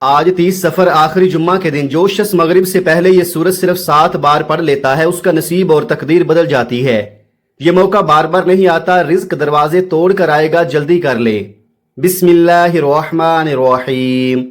آج 30 सफ़र आखिरी जुम्मा के दिन जो शख्स मगरिब से पहले ये सूरत सिर्फ 7 बार पढ़ लेता है उसका नसीब और तकदीर बदल जाती है। ये मौका बार बार नहीं आता, रिज्क दरवाजे तोड़ कर आएगा, जल्दी कर ले। बिस्मिल्लाहिर्रहमानिर्रहीम।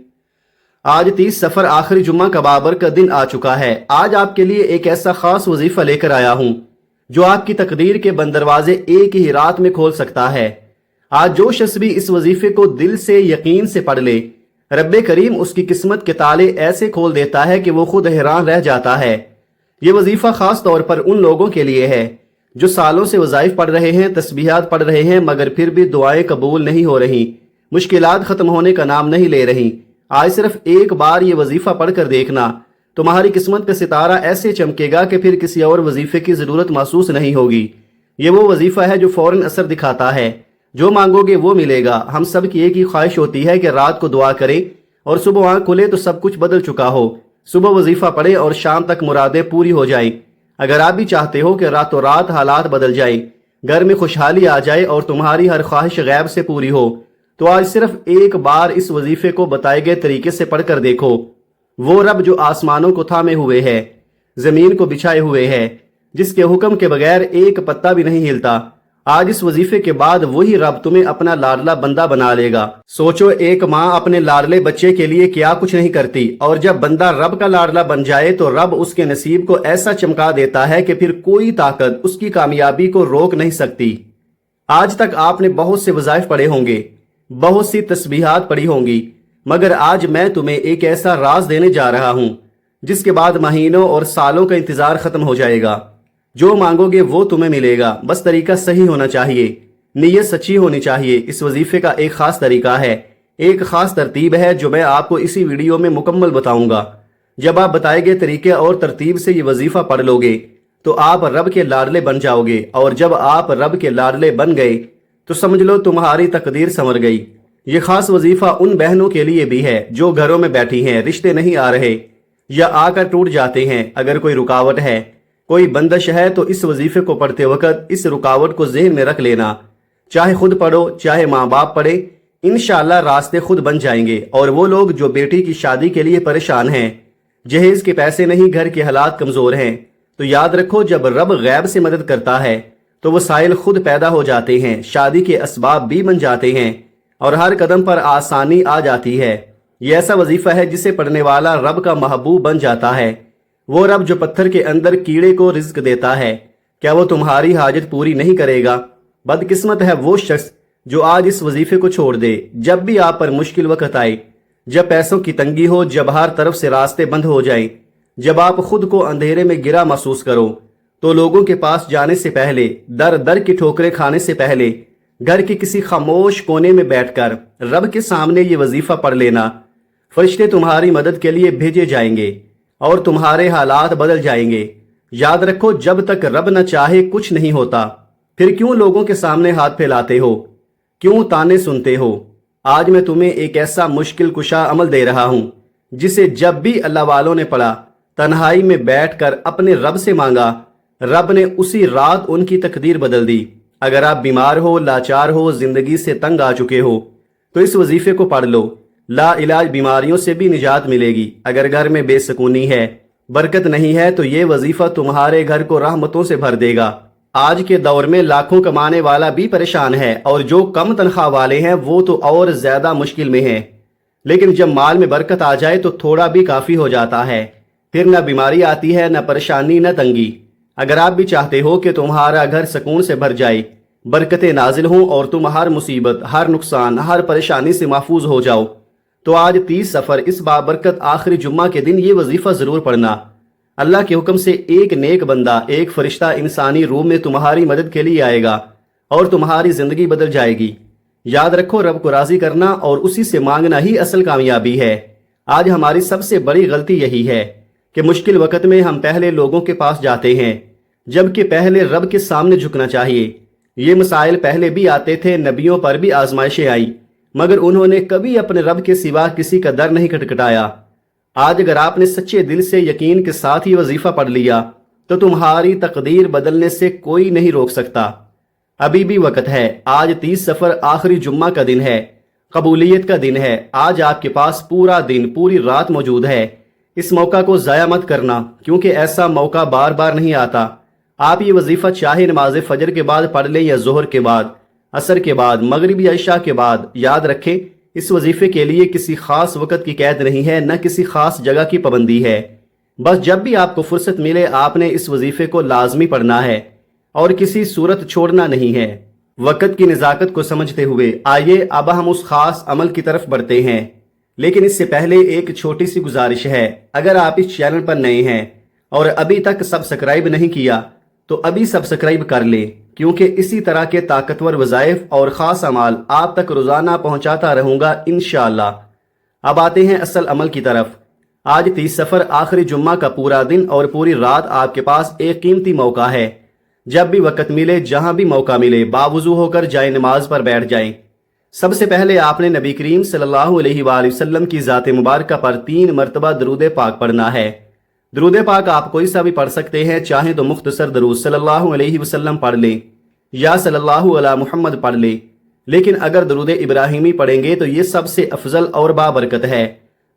आज 30 सफ़र आखिरी जुम्मा का बाबर का दिन आ चुका है। आज आपके लिए एक ऐसा खास वजीफा लेकर आया हूँ जो आपकी तकदीर के बंद दरवाजे एक ही रात में खोल सकता है। आज जो शख्स भी इस वजीफे को दिल से यकीन से पढ़ ले, रब्बे करीम उसकी किस्मत के ताले ऐसे खोल देता है कि वो खुद हैरान रह जाता है। ये वजीफा खास तौर पर उन लोगों के लिए है जो सालों से वज़ाइफ पढ़ रहे हैं, तस्बीहात पढ़ रहे हैं, मगर फिर भी दुआएं कबूल नहीं हो रही, मुश्किलात खत्म होने का नाम नहीं ले रही। आज सिर्फ एक बार ये वजीफा पढ़कर देखना, तुम्हारी किस्मत का सितारा ऐसे चमकेगा कि फिर किसी और वजीफे की जरूरत महसूस नहीं होगी। ये वो वजीफा है जो फौरन असर दिखाता है। जो मांगोगे वो मिलेगा। हम सब की एक ही ख्वाहिश होती है कि रात को दुआ करें और सुबह आँख खुले तो सब कुछ बदल चुका हो। सुबह वजीफा पढ़े और शाम तक मुरादें पूरी हो जाएं। अगर आप भी चाहते हो कि रातों रात हालात बदल जाएं, घर में खुशहाली आ जाए और तुम्हारी हर ख्वाहिश गैब से पूरी हो, तो आज सिर्फ एक बार इस वजीफे को बताए गए तरीके से पढ़कर देखो। वो रब जो आसमानों को थामे हुए है, जमीन को बिछाए हुए है, जिसके हुक्म के बगैर एक पत्ता भी नहीं हिलता, आज इस वजीफे के बाद वही रब तुम्हें अपना लाडला बंदा बना लेगा। सोचो, एक माँ अपने लाडले बच्चे के लिए क्या कुछ नहीं करती, और जब बंदा रब का लाडला बन जाए तो रब उसके नसीब को ऐसा चमका देता है कि फिर कोई ताकत उसकी कामयाबी को रोक नहीं सकती। आज तक आपने बहुत से वज़ाइफ पढ़े होंगे, बहुत सी तस्बीहात पढ़ी होंगी, मगर आज मैं तुम्हें एक ऐसा राज देने जा रहा हूं जिसके बाद महीनों और सालों का इंतजार खत्म हो जाएगा। जो मांगोगे वो तुम्हें मिलेगा, बस तरीका सही होना चाहिए, नीयत सच्ची होनी चाहिए। इस वजीफे का एक खास तरीका है, एक खास तरतीब है जो मैं आपको इसी वीडियो में मुकम्मल बताऊंगा। जब आप बताए गए तरीके और तरतीब से ये वजीफा पढ़ लोगे तो आप रब के लाडले बन जाओगे, और जब आप रब के लाडले बन गए तो समझ लो तुम्हारी तकदीर संवर गई। ये खास वजीफा उन बहनों के लिए भी है जो घरों में बैठी हैं, रिश्ते नहीं आ रहे या आकर टूट जाते हैं। अगर कोई रुकावट है, कोई बंदिश है, तो इस वजीफे को पढ़ते वक्त इस रुकावट को ज़हन में रख लेना। चाहे खुद पढ़ो, चाहे माँ बाप पढ़े, इंशाअल्लाह रास्ते खुद बन जाएंगे। और वो लोग जो बेटी की शादी के लिए परेशान हैं, जहेज के पैसे नहीं, घर के हालात कमज़ोर हैं, तो याद रखो, जब रब गैब से मदद करता है तो वसाइल खुद पैदा हो जाते हैं, शादी के असबाब भी बन जाते हैं और हर कदम पर आसानी आ जाती है। ये ऐसा वजीफा है जिसे पढ़ने वाला रब का महबूब बन जाता है। वो रब जो पत्थर के अंदर कीड़े को रिज्क देता है, क्या वो तुम्हारी हाजत पूरी नहीं करेगा? बदकिस्मत है वो शख्स जो आज इस वजीफे को छोड़ दे। जब भी आप पर मुश्किल वक्त आए, जब पैसों की तंगी हो, जब हर तरफ से रास्ते बंद हो जाएं, जब आप खुद को अंधेरे में गिरा महसूस करो, तो लोगों के पास जाने से पहले, दर दर की ठोकरें खाने से पहले, घर के किसी खामोश कोने में बैठकर रब के सामने ये वजीफा पढ़ लेना। फरिश्ते तुम्हारी मदद के लिए भेजे जाएंगे और तुम्हारे हालात बदल जाएंगे। याद रखो, जब तक रब न चाहे कुछ नहीं होता। फिर क्यों लोगों के सामने हाथ फैलाते हो, क्यों ताने सुनते हो? आज मैं तुम्हें एक ऐसा मुश्किल कुशा अमल दे रहा हूं जिसे जब भी अल्लाह वालों ने पढ़ा, तन्हाई में बैठकर अपने रब से मांगा, रब ने उसी रात उनकी तकदीर बदल दी। अगर आप बीमार हो, लाचार हो, जिंदगी से तंग आ चुके हो, तो इस वजीफे को पढ़ लो। ला इलाज बीमारियों से भी निजात मिलेगी। अगर घर में बेसुकूनी है, बरकत नहीं है, तो ये वजीफा तुम्हारे घर को रहमतों से भर देगा। आज के दौर में लाखों कमाने वाला भी परेशान है और जो कम तनख्वाह वाले हैं वो तो और ज्यादा मुश्किल में हैं। लेकिन जब माल में बरकत आ जाए तो थोड़ा भी काफी हो जाता है। फिर न बीमारी आती है, न परेशानी, न तंगी। अगर आप भी चाहते हो कि तुम्हारा घर सुकून से भर जाए, बरकतें नाजिल हों और तुम हर मुसीबत, हर नुकसान, हर परेशानी से महफूज हो जाओ, तो आज 30 सफ़र इस बाबरकत आखिरी जुम्मा के दिन ये वजीफा जरूर पढ़ना। अल्लाह के हुक्म से एक नेक बंदा, एक फरिश्ता इंसानी रूप में तुम्हारी मदद के लिए आएगा और तुम्हारी जिंदगी बदल जाएगी। याद रखो, रब को राजी करना और उसी से मांगना ही असल कामयाबी है। आज हमारी सबसे बड़ी गलती यही है कि मुश्किल वक्त में हम पहले लोगों के पास जाते हैं, जबकि पहले रब के सामने झुकना चाहिए। ये मसाइल पहले भी आते थे, नबियों पर भी आजमाइशें आई, मगर उन्होंने कभी अपने रब के सिवा किसी का दर नहीं खटखटाया। आज अगर आपने सच्चे दिल से यकीन के साथ ही वजीफा पढ़ लिया तो तुम्हारी तकदीर बदलने से कोई नहीं रोक सकता। अभी भी वक्त है। आज 30 सफ़र आखिरी जुम्मा का दिन है। قبولیت کا دن ہے۔ آج آپ کے پاس پورا دن، پوری رات موجود ہے۔ اس موقع کو ضائع مت کرنا، کیونکہ ایسا موقع بار بار نہیں آتا۔ آپ یہ وظیفہ چاہے نماز فجر کے بعد پڑھ لیں یا ظہر کے بعد، عصر کے بعد، مغرب یا عشاء کے بعد۔ یاد رکھیں، اس وظیفے کے لیے کسی خاص وقت کی قید نہیں ہے، نہ کسی خاص جگہ کی پابندی ہے۔ بس جب بھی آپ کو فرصت ملے آپ نے اس وظیفے کو لازمی پڑھنا ہے اور کسی صورت چھوڑنا نہیں ہے۔ وقت کی نزاکت کو سمجھتے ہوئے آئیے اب ہم اس خاص عمل کی طرف بڑھتے ہیں، لیکن اس سے پہلے ایک چھوٹی سی گزارش ہے۔ اگر آپ اس چینل پر نئے ہیں اور ابھی تک سبسکرائب نہیں کیا تو ابھی سبسکرائب کر لیں، کیونکہ اسی طرح کے طاقتور وظائف اور خاص اعمال آپ تک روزانہ پہنچاتا رہوں گا انشاءاللہ۔ اب آتے ہیں اصل عمل کی طرف۔ آج 30 صفر آخری جمعہ کا پورا دن اور پوری رات آپ کے پاس ایک قیمتی موقع ہے۔ جب بھی وقت ملے، جہاں بھی موقع ملے، باوضو ہو کر جائے نماز پر بیٹھ جائیں۔ سب سے پہلے آپ نے نبی کریم صلی اللہ علیہ وآلہ وسلم کی ذات مبارکہ پر 3 مرتبہ درود پاک پڑھنا ہے۔ درود پاک آپ کوئی سا بھی پڑھ سکتے ہیں، چاہیں تو مختصر درود صلی اللہ علیہ وسلم پڑھ لیں یا صلی اللہ علی محمد پڑھ لیں، لیکن اگر درود ابراہیمی پڑھیں گے تو یہ سب سے افضل اور بابرکت ہے۔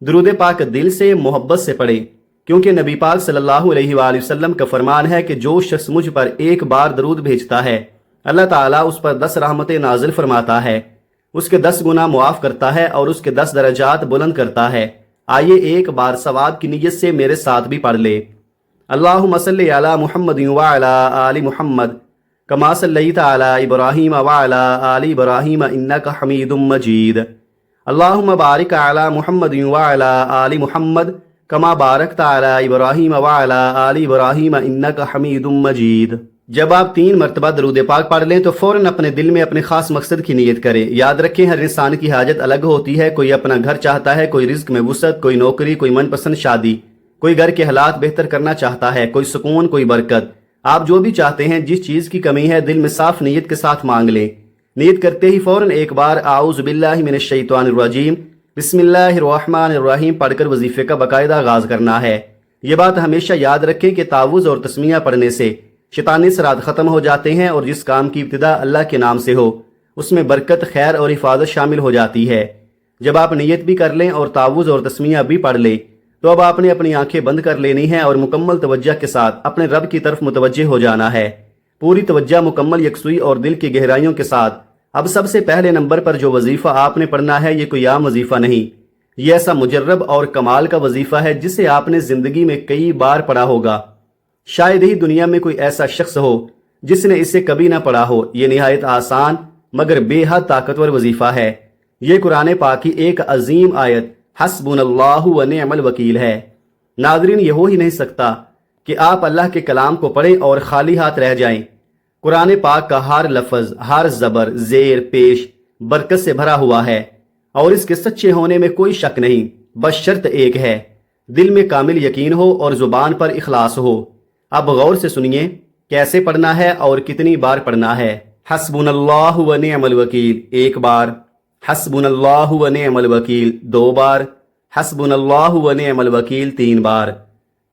درود پاک دل سے، محبت سے پڑھیں، کیونکہ نبی پاک صلی اللہ علیہ وآلہ وسلم کا فرمان ہے کہ جو شخص مجھ پر ایک بار درود بھیجتا ہے اللہ تعالیٰ اس پر 10 رحمتیں نازل فرماتا ہے، اس کے 10 گناہ معاف کرتا ہے اور اس کے 10 درجات بلند کرتا ہے۔ آئیے ایک بار ثواب کی نیت سے میرے ساتھ بھی پڑھ لے۔ اللہم صلی علی محمد وعلی آل محمد کما صلیت علی ابراہیم وعلی آل ابراہیم انک حمید مجید۔ اللہم بارک علی محمد وعلی آل محمد کما بارکت علی ابراہیم وعلی آل ابراہیم انک حمید مجید۔ جب آپ 3 مرتبہ درود پاک پڑھ لیں تو فوراً اپنے دل میں اپنے خاص مقصد کی نیت کریں۔ یاد رکھیں، ہر انسان کی حاجت الگ ہوتی ہے۔ کوئی اپنا گھر چاہتا ہے، کوئی رزق میں وسعت، کوئی نوکری، کوئی من پسند شادی، کوئی گھر کے حالات بہتر کرنا چاہتا ہے، کوئی سکون، کوئی برکت۔ آپ جو بھی چاہتے ہیں، جس چیز کی کمی ہے، دل میں صاف نیت کے ساتھ مانگ لیں۔ نیت کرتے ہی فوراً ایک بار اعوذ باللہ من الشیطان الرجیم بسم اللہ الرحمن الرحیم پڑھ کر وظیفے کا باقاعدہ آغاز کرنا ہے۔ یہ بات ہمیشہ یاد رکھیں کہ تعوذ اور تسمیہ پڑھنے سے شیطانی اثرات ختم ہو جاتے ہیں، اور جس کام کی ابتدا اللہ کے نام سے ہو اس میں برکت، خیر اور حفاظت شامل ہو جاتی ہے۔ جب آپ نیت بھی کر لیں اور تعوذ اور تسمیہ بھی پڑھ لیں تو اب آپ نے اپنی آنکھیں بند کر لینی ہیں اور مکمل توجہ کے ساتھ اپنے رب کی طرف متوجہ ہو جانا ہے۔ پوری توجہ، مکمل یکسوئی اور دل کی گہرائیوں کے ساتھ۔ اب سب سے پہلے نمبر پر جو وظیفہ آپ نے پڑھنا ہے یہ کوئی عام وظیفہ نہیں، یہ ایسا مجرب اور کمال کا وظیفہ ہے جسے آپ نے زندگی میں کئی بار پڑھا ہوگا۔ شاید ہی دنیا میں کوئی ایسا شخص ہو جس نے اسے کبھی نہ پڑھا ہو۔ یہ نہایت آسان مگر بے حد طاقتور وظیفہ ہے۔ یہ قرآن پاک کی ایک عظیم آیت حسبنا اللہ و نعم الوکیل ہے۔ ناظرین، یہ ہو ہی نہیں سکتا کہ آپ اللہ کے کلام کو پڑھیں اور خالی ہاتھ رہ جائیں۔ قرآن پاک کا ہر لفظ، ہر زبر، زیر، پیش برکت سے بھرا ہوا ہے، اور اس کے سچے ہونے میں کوئی شک نہیں، بس شرط ایک ہے، دل میں کامل یقین ہو اور زبان پر اخلاص ہو۔ اب غور سے سنیے کیسے پڑھنا ہے اور کتنی بار پڑھنا ہے۔ حسبنا اللہ و نعم الوکیل 1 بار، حسبنا اللہ و نعم الوکیل 2 بار، حسبنا اللہ و نعم الوکیل 3 بار۔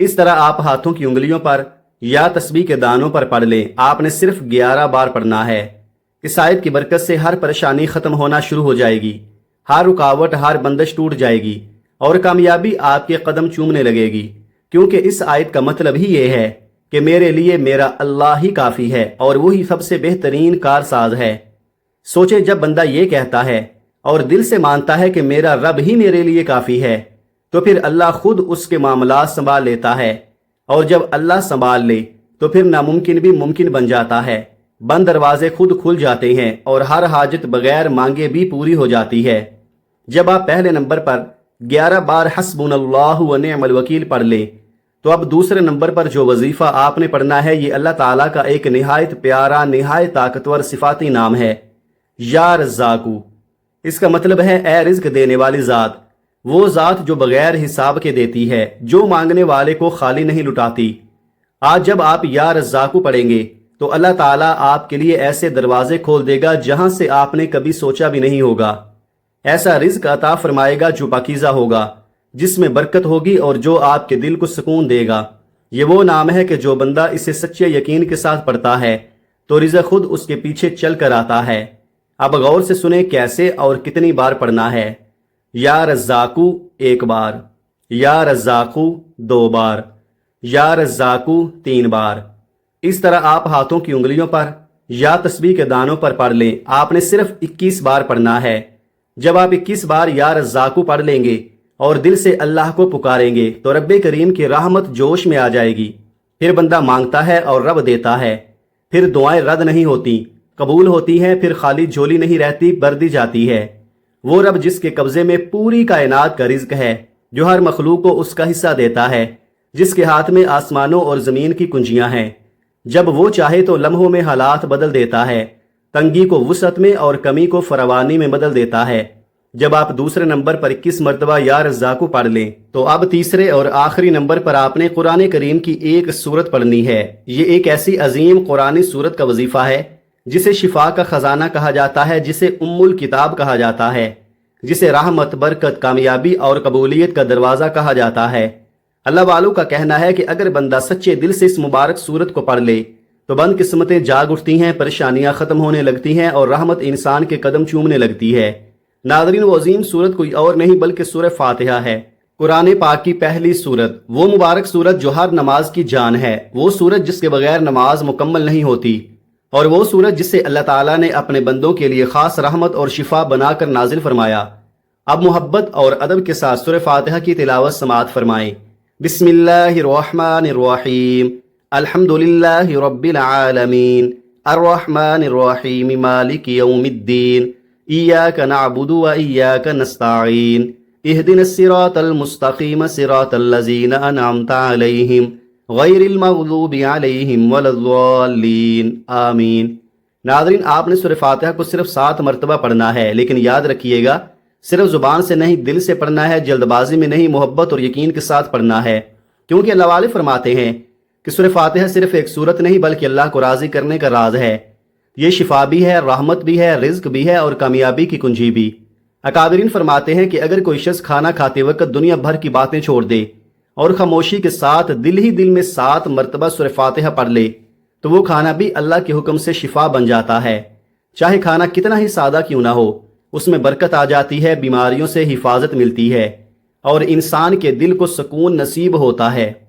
اس طرح آپ ہاتھوں کی انگلیوں پر یا تسبیح کے دانوں پر پڑھ لیں۔ آپ نے صرف 11 بار پڑھنا ہے۔ اس آیت کی برکت سے ہر پریشانی ختم ہونا شروع ہو جائے گی، ہر رکاوٹ، ہر بندش ٹوٹ جائے گی اور کامیابی آپ کے قدم چومنے لگے گی، کیونکہ اس آیت کا مطلب ہی یہ ہے کہ میرے لیے میرا اللہ ہی کافی ہے اور وہی سب سے بہترین کارساز ہے۔ سوچے، جب بندہ یہ کہتا ہے اور دل سے مانتا ہے کہ میرا رب ہی میرے لیے کافی ہے تو پھر اللہ خود اس کے معاملات سنبھال لیتا ہے، اور جب اللہ سنبھال لے تو پھر ناممکن بھی ممکن بن جاتا ہے۔ بند دروازے خود کھل جاتے ہیں اور ہر حاجت بغیر مانگے بھی پوری ہو جاتی ہے۔ جب آپ پہلے نمبر پر 11 بار حسبنا اللہ و نعم الوکیل پڑھ لیں تو اب دوسرے نمبر پر جو وظیفہ آپ نے پڑھنا ہے یہ اللہ تعالیٰ کا ایک نہایت پیارا، نہایت طاقتور صفاتی نام ہے، یا رزاقو۔ اس کا مطلب ہے اے رزق دینے والی ذات، وہ ذات جو بغیر حساب کے دیتی ہے، جو مانگنے والے کو خالی نہیں لٹاتی۔ آج جب آپ یا رزاقو پڑھیں گے تو اللہ تعالیٰ آپ کے لیے ایسے دروازے کھول دے گا جہاں سے آپ نے کبھی سوچا بھی نہیں ہوگا۔ ایسا رزق عطا فرمائے گا جو پاکیزہ ہوگا، جس میں برکت ہوگی اور جو آپ کے دل کو سکون دے گا۔ یہ وہ نام ہے کہ جو بندہ اسے سچے یقین کے ساتھ پڑھتا ہے تو رزق خود اس کے پیچھے چل کر آتا ہے۔ अब गौर से सुने कैसे और कितनी बार पढ़ना है। या रज़्ज़ाकू 1 बार, या रज़्ज़ाकू 2 बार, या रज़्ज़ाकू 3 बार। इस तरह आप हाथों की उंगलियों पर या तस्बीह के दानों पर पढ़ लें। आपने सिर्फ 21 बार पढ़ना है। जब आप 21 बार या रज़्ज़ाकू पढ़ लेंगे और दिल से अल्लाह को पुकारेंगे तो रब्बे करीम की रहमत जोश में आ जाएगी। फिर बंदा मांगता है और रब देता है। फिर दुआएं रद्द नहीं होती, कबूल होती हैं। फिर खाली झोली नहीं रहती, भर दी जाती है। वो रब जिसके कब्जे में पूरी कायनात का रिज्क है, जो हर मखलूक को उसका हिस्सा देता है, जिसके हाथ में आसमानों और ज़मीन की कुंजियां हैं। जब वो चाहे तो लम्हों में हालात बदल देता है, तंगी को वुसअत में और कमी को फरावानी में बदल देता है। जब आप दूसरे नंबर पर 21 मरतबा या रज़्ज़ाकू पढ़ लें तो अब तीसरे और आखिरी नंबर पर आपने कुरान करीम की एक सूरत पढ़नी है। ये एक ऐसी अजीम कुरानी सूरत का वजीफा है जिसे शिफा का खजाना कहा जाता है, जिसे उम्मुल किताब कहा जाता है, जिसे रहमत, बरकत, कामयाबी और कबूलियत का दरवाज़ा कहा जाता है। अल्लाह वालों का कहना है कि अगर बंदा सच्चे दिल से इस मुबारक सूरत को पढ़ ले तो बंद किस्मतें जाग उठती हैं, परेशानियां ख़त्म होने लगती हैं और रहमत इंसान के कदम चूमने लगती है। नादरीन, वो अजीम सूरत कोई और नहीं बल्कि सूरह फातिहा है, कुरान पाक की पहली सूरत। वो मुबारक सूरत जो हर नमाज की जान है, वो सूरत जिसके बगैर नमाज मुकम्मल नहीं होती, और वो सूरत जिसे अल्लाह ताला ने अपने बंदों के लिए खास रहमत और शिफा बनाकर नाजिल फरमाया। अब मोहब्बत और अदब के साथ सूरह फातिहा की तिलावत समाअत फरमाएं। बिस्मिल्लाहिर्रहमानिर्रहीम, अल्हम्दुलिल्लाहि रब्बिल आलमीन, अर्रहमानिर्रहीम, मालिकि यौमिद्दीन, इय्याका नअबुदु व इय्याका नस्तईन, इहदिनस सिरातल मुस्तकीम, सिरातल लज़ीना अनअमता अलैहिम, गैरिल मग़लूबि अलैहिम वलद्दाल्लीन, आमीन। नाज़रीन, आपने सूरह फातिहा को सिर्फ 7 मरतबा पढ़ना है, लेकिन याद रखिएगा सिर्फ जुबान से नहीं, दिल से पढ़ना है, जल्दबाजी में नहीं, मोहब्बत और यकीन के साथ पढ़ना है। क्योंकि अल्लाह वाले फरमाते हैं कि सूरह फातिहा सिर्फ एक सूरत नहीं बल्कि अल्लाह को राज़ी करने का राज है। ये शिफा भी है, रहमत भी है, रिज्क भी है और कामयाबी की कुंजी भी। अकादरीन फरमाते हैं कि अगर कोई शख्स खाना खाते वक्त दुनिया भर की बातें छोड़ दे और खामोशी के साथ दिल ही दिल में 7 मरतबा सूरह फातिहा पढ़ ले तो वो खाना भी अल्लाह के हुक्म से शिफा बन जाता है। चाहे खाना कितना ही सादा क्यों ना हो, उसमें बरकत आ जाती है, बीमारियों से हिफाजत मिलती है और इंसान के दिल को सुकून नसीब होता है।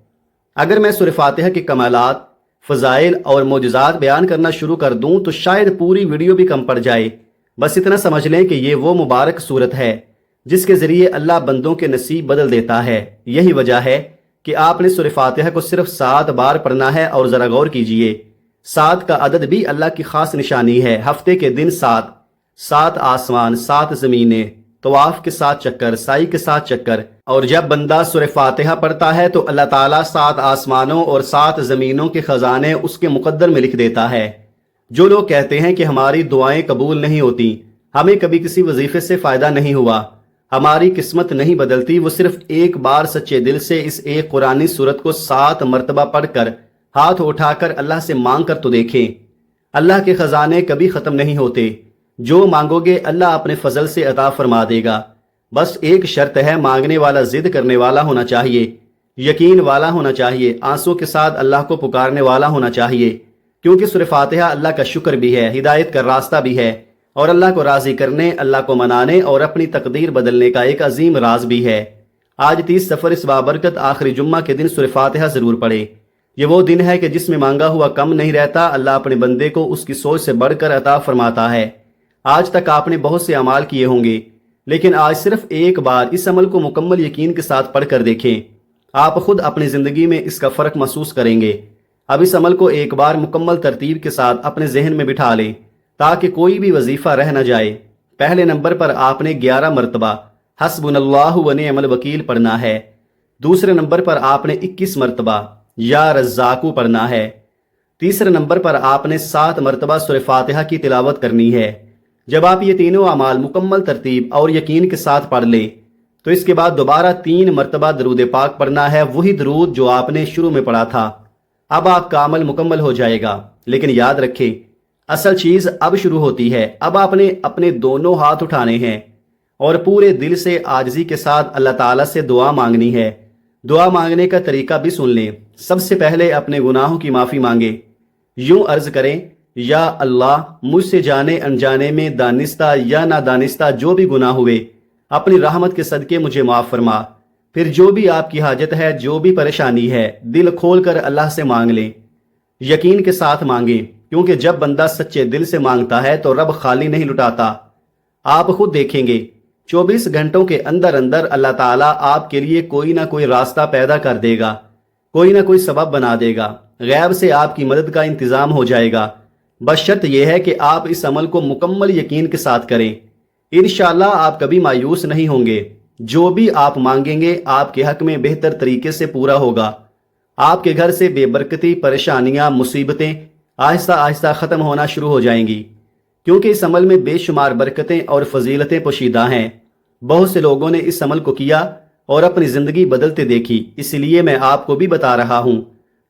अगर मैं सूरह फातिहा के कमालात, फ़ज़ाइल और मोजज़ात बयान करना शुरू कर दूं तो शायद पूरी वीडियो भी कम पड़ जाए। बस इतना समझ लें कि ये वो मुबारक सूरत है जिसके ज़रिए अल्लाह बंदों के नसीब बदल देता है। यही वजह है कि आपने सूरह फातिहा को सिर्फ 7 बार पढ़ना है। और ज़रा गौर कीजिए, 7 का अदद भी अल्लाह की ख़ास निशानी है। हफ्ते के दिन 7 आसमान, 7 ज़मीनें, तवाफ के 7 चक्कर, साई के 7 चक्कर। और जब बंदा सूरह फातिहा पढ़ता है तो अल्लाह ताला 7 आसमानों और 7 ज़मीनों के ख़जाने उसके मुकद्दर में लिख देता है। जो लोग कहते हैं कि हमारी दुआएं कबूल नहीं होती, हमें कभी किसी वजीफे से फ़ायदा नहीं हुआ, हमारी किस्मत नहीं बदलती, वो सिर्फ एक बार सच्चे दिल से इस एक कुरानी सूरत को 7 मरतबा पढ़कर हाथ उठाकर अल्लाह से मांग कर तो देखें। अल्लाह के ख़जाने कभी ख़त्म नहीं होते। जो मांगोगे अल्लाह अपने फजल से अता फरमा देगा। बस एक शर्त है, मांगने वाला जिद करने वाला होना चाहिए, यकीन वाला होना चाहिए, आंसू के साथ अल्लाह को पुकारने वाला होना चाहिए। क्योंकि सूरह फातिहा अल्लाह का शुक्र भी है, हिदायत का रास्ता भी है और अल्लाह को राज़ी करने, अल्लाह को मनाने और अपनी तकदीर बदलने का एक अजीम राज भी है। आज 30 सफ़र इस बाबरकत आखिरी जुम्मा के दिन सूरह फातिहा ज़रूर पढ़े। ये वो दिन है कि जिसमें मांगा हुआ कम नहीं रहता, अल्लाह अपने बंदे को उसकी सोच से बढ़कर अता फरमाता है। आज तक आपने बहुत से अमाल किए होंगे, लेकिन आज सिर्फ एक बार इस अमल को मुकम्मल यकीन के साथ पढ़ कर देखें। आप खुद अपनी ज़िंदगी में इसका फ़र्क महसूस करेंगे। अब इस अमल को एक बार मुकम्मल तरतीब के साथ अपने जहन में बिठा लें ताकि कोई भी वजीफ़ा रह न जाए। पहले नंबर पर आपने 11 मरतबा हस्बुनल्लाहु व निअमल वकील पढ़ना है। दूसरे नंबर पर आपने 21 मरतबा या रज़्ज़ाकू पढ़ना है। तीसरे नंबर पर आपने 7 मरतबा सूरह फातिहा की तिलावत करनी है। जब आप ये तीनों अमाल मुकम्मल तरतीब और यकीन के साथ पढ़ लें तो इसके बाद दोबारा 3 मरतबा दरूद पाक पढ़ना है, वही दरूद जो आपने शुरू में पढ़ा था। अब आपका अमल मुकम्मल हो जाएगा। लेकिन याद रखें, असल चीज़ अब शुरू होती है। अब आपने अपने दोनों हाथ उठाने हैं और पूरे दिल से आजिज़ी के साथ अल्लाह ताला से दुआ मांगनी है। दुआ मांगने का तरीका भी सुन लें। सबसे पहले अपने गुनाहों की माफ़ी मांगे। यूं अर्ज करें یا اللہ مجھ سے جانے انجانے میں دانستہ یا نادانستہ جو بھی گناہ ہوئے اپنی رحمت کے صدقے مجھے معاف فرما۔ پھر جو بھی آپ کی حاجت ہے، جو بھی پریشانی ہے، دل کھول کر اللہ سے مانگ لیں، یقین کے ساتھ مانگیں، کیونکہ جب بندہ سچے دل سے مانگتا ہے تو رب خالی نہیں لٹاتا۔ آپ خود دیکھیں گے 24 گھنٹوں کے اندر اندر اللہ تعالیٰ آپ کے لیے کوئی نہ کوئی راستہ پیدا کر دے گا، کوئی نہ کوئی سبب بنا دے گا، غیب سے آپ کی مدد کا انتظام ہو جائے گا۔ بس شرط یہ ہے کہ آپ اس عمل کو مکمل یقین کے ساتھ کریں۔ انشاءاللہ آپ کبھی مایوس نہیں ہوں گے۔ جو بھی آپ مانگیں گے آپ کے حق میں بہتر طریقے سے پورا ہوگا۔ آپ کے گھر سے بے برکتی، پریشانیاں، مصیبتیں آہستہ آہستہ ختم ہونا شروع ہو جائیں گی، کیونکہ اس عمل میں بے شمار برکتیں اور فضیلتیں پوشیدہ ہیں۔ بہت سے لوگوں نے اس عمل کو کیا اور اپنی زندگی بدلتے دیکھی، اس لیے میں آپ کو بھی بتا رہا ہوں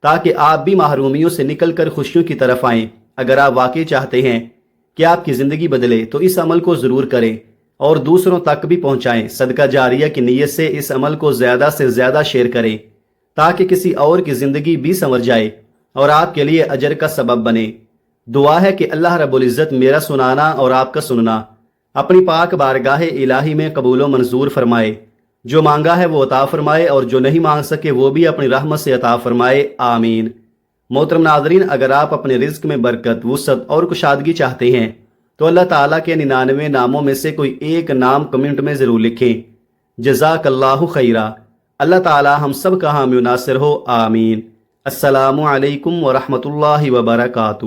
تاکہ آپ بھی محرومیوں سے نکل کر خوشیوں کی طرف آئیں۔ اگر آپ واقعی چاہتے ہیں کہ آپ کی زندگی بدلے تو اس عمل کو ضرور کریں اور دوسروں تک بھی پہنچائیں۔ صدقہ جاریہ کی نیت سے اس عمل کو زیادہ سے زیادہ شیئر کریں تاکہ کسی اور کی زندگی بھی سنور جائے اور آپ کے لیے اجر کا سبب بنے۔ دعا ہے کہ اللہ رب العزت میرا سنانا اور آپ کا سننا اپنی پاک بارگاہ الہی میں قبول و منظور فرمائے۔ جو مانگا ہے وہ عطا فرمائے اور جو نہیں مانگ سکے وہ بھی اپنی رحمت سے عطا فرمائے، آمین۔ محترم ناظرین، اگر آپ اپنے رزق میں برکت، وسعت اور کشادگی چاہتے ہیں تو اللہ تعالیٰ کے 99 ناموں میں سے کوئی ایک نام کمنٹ میں ضرور لکھیں۔ جزاک اللہ خیرہ۔ اللہ تعالیٰ ہم سب کا حامی و ناصر ہو، آمین۔ السلام علیکم ورحمۃ اللہ وبرکاتہ۔